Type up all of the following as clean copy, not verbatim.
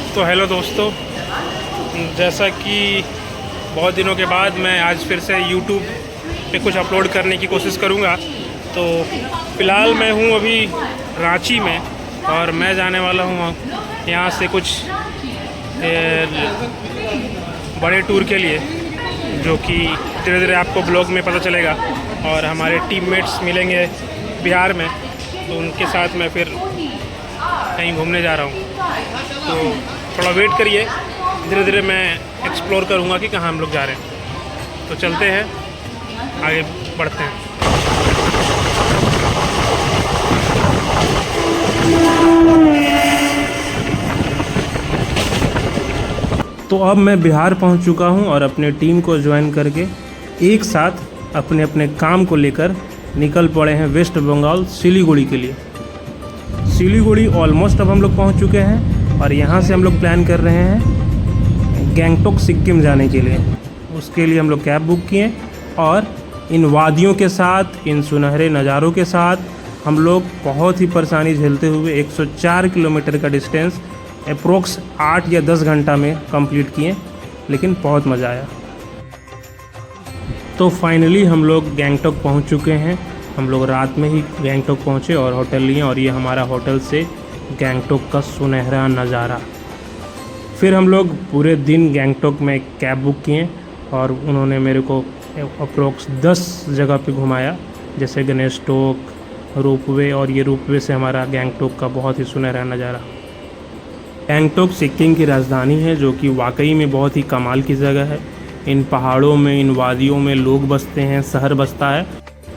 तो हेलो दोस्तों, जैसा कि बहुत दिनों के बाद मैं आज फिर से YouTube पे कुछ अपलोड करने की कोशिश करूँगा। तो फ़िलहाल मैं हूँ अभी रांची में और मैं जाने वाला हूँ यहाँ से कुछ बड़े टूर के लिए, जो कि धीरे धीरे आपको ब्लॉग में पता चलेगा। और हमारे टीममेट्स मिलेंगे बिहार में, तो उनके साथ मैं फिर कहीं घूमने जा रहा हूँ। तो थोड़ा वेट करिए, धीरे धीरे मैं एक्सप्लोर करूँगा कि कहाँ हम लोग जा रहे हैं। तो चलते हैं, आगे बढ़ते हैं। तो अब मैं बिहार पहुंच चुका हूं और अपने टीम को ज्वाइन करके एक साथ अपने अपने काम को लेकर निकल पड़े हैं वेस्ट बंगाल सिलीगुड़ी के लिए। सिलीगुड़ी ऑलमोस्ट अब हम लोग पहुंच चुके हैं और यहां से हम लोग प्लान कर रहे हैं गैंगटॉक सिक्किम जाने के लिए। उसके लिए हम लोग कैब बुक किए और इन वादियों के साथ, इन सुनहरे नज़ारों के साथ हम लोग बहुत ही परेशानी झेलते हुए 104 किलोमीटर का डिस्टेंस अप्रोक्स 8 या 10 घंटा में कंप्लीट किए, लेकिन बहुत मज़ा आया। तो फाइनली हम लोग गैंगटॉक पहुंच चुके हैं। हम लोग रात में ही गैंगटॉक पहुंचे और होटल लिए, और ये हमारा होटल से गैंगटॉक का सुनहरा नज़ारा। फिर हम लोग पूरे दिन गैंगटॉक में कैब बुक किए और उन्होंने मेरे को अप्रोक्स 10 जगह पे घुमाया, जैसे गणेश टोक, रोपवे, और ये रोपवे से हमारा गैंगटॉक का बहुत ही सुनहरा नज़ारा। गैंगटॉक सिक्किम की राजधानी है, जो कि वाकई में बहुत ही कमाल की जगह है। इन पहाड़ों में, इन वादियों में लोग बसते हैं, शहर बसता है,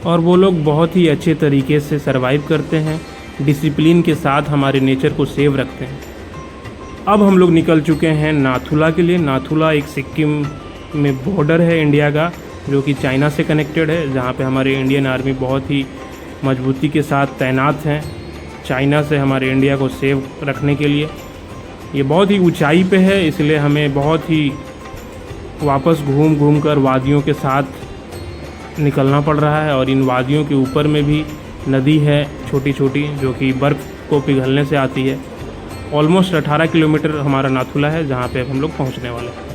और वो लोग बहुत ही अच्छे तरीके से सरवाइव करते हैं, डिसिप्लिन के साथ हमारे नेचर को सेव रखते हैं। अब हम लोग निकल चुके हैं नाथुला के लिए। नाथुला एक सिक्किम में बॉर्डर है इंडिया का, जो कि चाइना से कनेक्टेड है, जहाँ पे हमारे इंडियन आर्मी बहुत ही मजबूती के साथ तैनात हैं चाइना से हमारे इंडिया को सेव रखने के लिए। ये बहुत ही ऊंचाई पे है, इसलिए हमें बहुत ही वापस घूम कर वादियों के साथ निकलना पड़ रहा है। और इन वादियों के ऊपर में भी नदी है छोटी छोटी, जो कि बर्फ़ को पिघलने से आती है। ऑलमोस्ट 18 किलोमीटर हमारा नाथुला है, जहाँ पे हम लोग पहुँचने वाले हैं।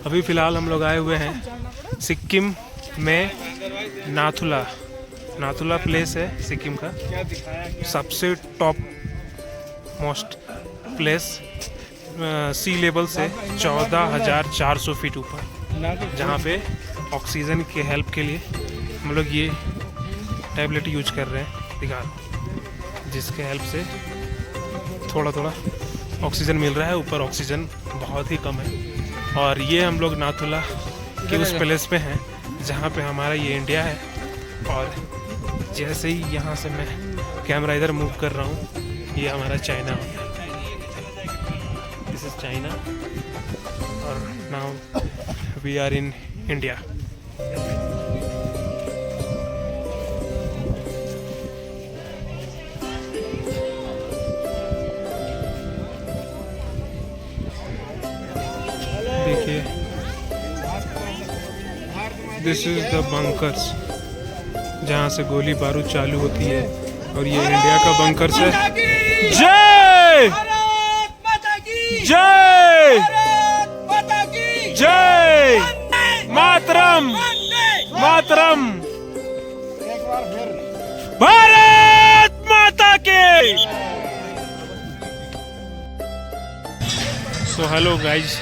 अभी फ़िलहाल हम लोग आए हुए हैं सिक्किम में नाथुला। नाथुला प्लेस है सिक्किम का सबसे टॉप मोस्ट प्लेस, सी लेवल से 14,400 फीट ऊपर, जहाँ पे ऑक्सीजन के हेल्प के लिए हम लोग ये टैबलेट यूज कर रहे हैं, दिखा, जिसके हेल्प से थोड़ा थोड़ा ऑक्सीजन मिल रहा है। ऊपर ऑक्सीजन बहुत ही कम है। और ये हम लोग नाथुला के उस प्लेस पे हैं जहाँ पे हमारा ये इंडिया है। और जैसे ही यहाँ से मैं कैमरा इधर मूव कर रहा हूँ, ये हमारा चाइना हो गया। दिस इज चाइना और now we are in India. देखिए, दिस इज द बंकर्स, जहाँ से गोली बारूद चालू होती है। और ये इंडिया का बंकर्स है। जय जय जय मातरम मातरम, भारत माता के। सो हेलो गाइज,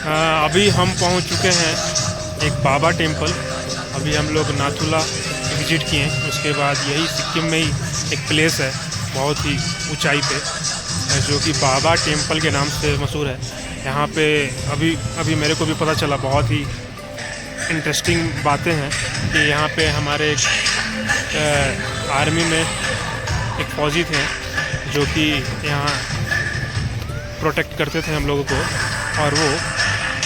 अभी हम पहुंच चुके हैं एक बाबा टेम्पल। अभी हम लोग नाथुला विजिट किए, उसके बाद यही सिक्किम में ही एक प्लेस है बहुत ही ऊंचाई पे, जो कि बाबा टेम्पल के नाम से मशहूर है। यहाँ पे अभी मेरे को भी पता चला, बहुत ही इंटरेस्टिंग बातें हैं कि यहाँ पे हमारे आर्मी में एक फौजी थे जो कि यहाँ प्रोटेक्ट करते थे हम लोगों को, और वो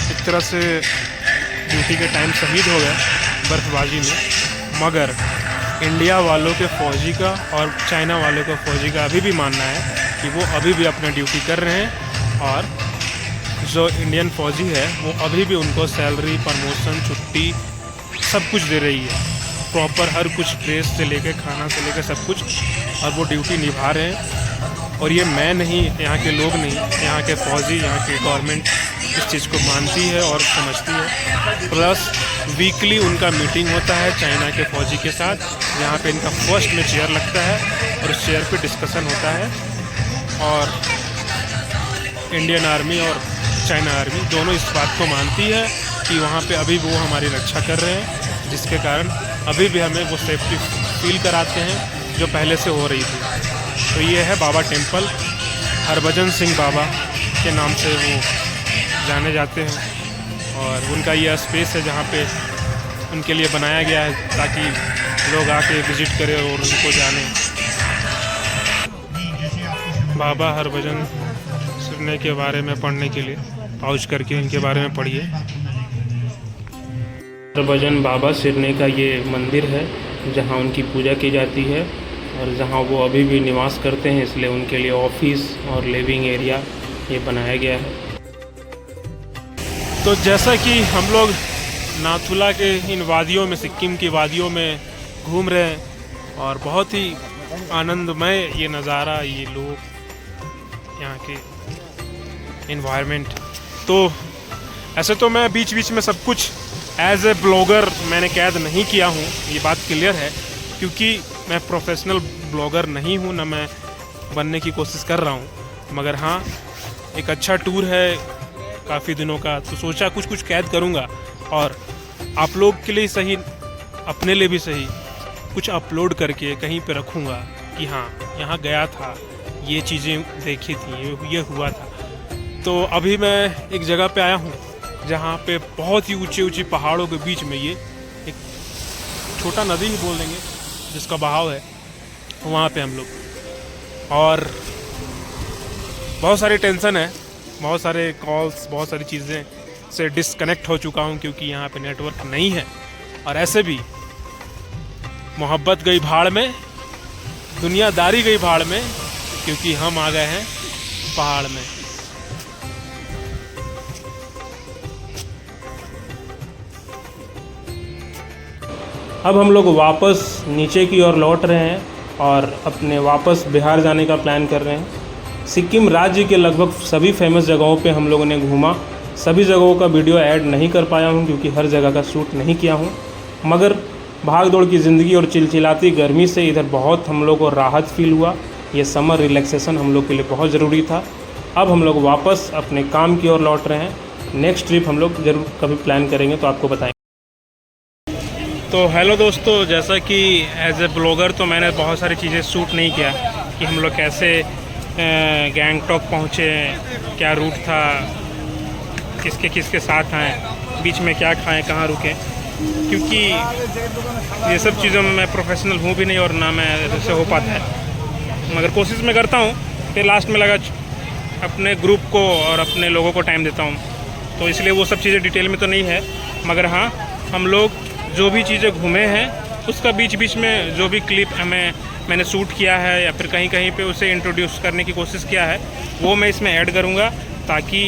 एक तरह से ड्यूटी के टाइम शहीद हो गए बर्फबाजी में। मगर इंडिया वालों के फ़ौजी का और चाइना वालों के फ़ौजी का अभी भी मानना है कि वो अभी भी अपना ड्यूटी कर रहे हैं, और जो इंडियन फ़ौजी है वो अभी भी उनको सैलरी, प्रमोशन, छुट्टी सब कुछ दे रही है, प्रॉपर हर कुछ ड्रेस से लेकर खाना से लेकर सब कुछ, और वो ड्यूटी निभा रहे हैं। और ये मैं नहीं, यहाँ के लोग नहीं, यहाँ के फ़ौजी, यहाँ की गवर्नमेंट इस चीज़ को मानती है और समझती है। प्लस वीकली उनका मीटिंग होता है चाइना के फ़ौजी के साथ, जहाँ पे इनका फर्स्ट में चेयर लगता है और उस चेयर पे डिस्कशन होता है। और इंडियन आर्मी और चाइना आर्मी दोनों इस बात को मानती है कि वहाँ पे अभी वो हमारी रक्षा कर रहे हैं, जिसके कारण अभी भी हमें वो सेफ्टी फील कराते हैं जो पहले से हो रही थी। तो ये है बाबा टेम्पल, हरभजन सिंह बाबा के नाम से वो जाने जाते हैं। और उनका ये स्पेस है जहाँ पे उनके लिए बनाया गया है ताकि लोग आके विज़िट करें और उनको जाने। बाबा हरभजन सिरने के बारे में पढ़ने के लिए पॉज करके इनके बारे में पढ़िए। हरभजन बाबा सिरने का ये मंदिर है जहाँ उनकी पूजा की जाती है और जहाँ वो अभी भी निवास करते हैं, इसलिए उनके लिए ऑफिस और लिविंग एरिया ये बनाया गया है। तो जैसा कि हम लोग नाथुला के इन वादियों में, सिक्किम की वादियों में घूम रहे हैं और बहुत ही आनंदमय ये नज़ारा, ये लोग, यहाँ के इन्वायरमेंट। तो ऐसे तो मैं बीच बीच में सब कुछ एज ए ब्लॉगर मैंने कैद नहीं किया हूँ, ये बात क्लियर है, क्योंकि मैं प्रोफेशनल ब्लॉगर नहीं हूँ, ना मैं बनने की कोशिश कर रहा हूँ। मगर हाँ, एक अच्छा टूर है काफ़ी दिनों का, तो सोचा कुछ कुछ कैद करूँगा और आप लोग के लिए सही, अपने लिए भी सही, कुछ अपलोड करके कहीं पे रखूँगा कि हाँ यहाँ गया था, ये चीज़ें देखी थी, ये हुआ था। तो अभी मैं एक जगह पे आया हूँ जहाँ पे बहुत ही ऊंचे ऊंचे पहाड़ों के बीच में ये एक छोटा नदी ही बोल देंगे जिसका बहाव है, वहाँ पे हम लोग। और बहुत सारी टेंशन है, बहुत सारे कॉल्स, बहुत सारी चीज़ें से डिस्कनेक्ट हो चुका हूँ क्योंकि यहाँ पे नेटवर्क नहीं है। और ऐसे भी मोहब्बत गई भाड़ में, दुनियादारी गई भाड़ में, क्योंकि हम आ गए हैं पहाड़ में। अब हम लोग वापस नीचे की ओर लौट रहे हैं और अपने वापस बिहार जाने का प्लान कर रहे हैं। सिक्किम राज्य के लगभग सभी फेमस जगहों पे हम लोगों ने घूमा। सभी जगहों का वीडियो ऐड नहीं कर पाया हूँ क्योंकि हर जगह का शूट नहीं किया हूँ, मगर भाग दौड़ की ज़िंदगी और चिलचिलाती गर्मी से इधर बहुत हम लोग को राहत फील हुआ। ये समर रिलैक्सेशन हम लोग के लिए बहुत ज़रूरी था। अब हम लोग वापस अपने काम की ओर लौट रहे हैं। नेक्स्ट ट्रिप हम लोग ज़रूर कभी प्लान करेंगे तो आपको बताएंगे। तो हेलो दोस्तों, जैसा कि एज ए ब्लॉगर तो मैंने बहुत सारी चीज़ें शूट नहीं किया कि हम लोग कैसे गैंगटॉक पहुँचे, क्या रूट था, किसके किसके साथ आए, बीच में क्या खाएं, कहाँ रुके, क्योंकि ये सब चीज़ों में मैं प्रोफेशनल हूँ भी नहीं और ना मैं ऐसे हो पाता है, मगर कोशिश मैं करता हूँ। फिर लास्ट में लगा अपने ग्रुप को और अपने लोगों को टाइम देता हूँ, तो इसलिए वो सब चीज़ें डिटेल में तो नहीं है। मगर हाँ, हम लोग जो भी चीज़ें घूमे हैं उसका बीच बीच में जो भी क्लिप मैंने शूट किया है या फिर कहीं कहीं पे उसे इंट्रोड्यूस करने की कोशिश किया है, वो मैं इसमें ऐड करूँगा ताकि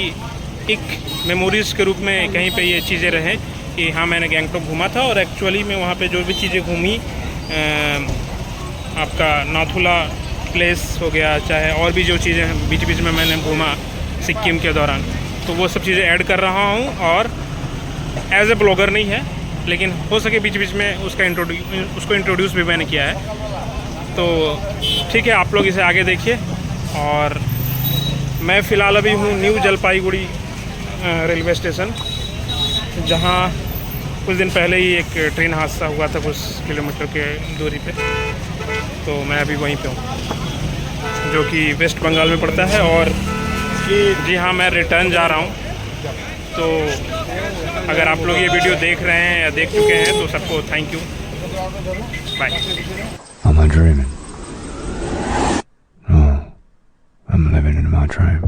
एक मेमोरीज़ के रूप में कहीं पे ये चीज़ें रहें कि हाँ मैंने गैंगटॉक घूमा था और एक्चुअली में वहाँ पे जो भी चीज़ें घूमी, आपका नाथुला प्लेस हो गया, चाहे और भी जो चीज़ें बीच बीच में मैंने घूमा सिक्किम के दौरान, तो वो सब चीज़ें ऐड कर रहा हूँ। और एज ए ब्लॉगर नहीं है, लेकिन हो सके बीच बीच में उसको इंट्रोड्यूस भी मैंने किया है। तो ठीक है, आप लोग इसे आगे देखिए। और मैं फ़िलहाल अभी हूँ न्यू जलपाईगुड़ी रेलवे स्टेशन, जहाँ कुछ दिन पहले ही एक ट्रेन हादसा हुआ था कुछ किलोमीटर के दूरी पे, तो मैं अभी वहीं पे हूँ जो कि वेस्ट बंगाल में पड़ता है। और जी हाँ, मैं रिटर्न जा रहा हूँ। तो अगर आप लोग ये वीडियो देख रहे हैं या देख चुके हैं तो सबको thank you, bye. Am I dreaming? No, I'm living in my dream.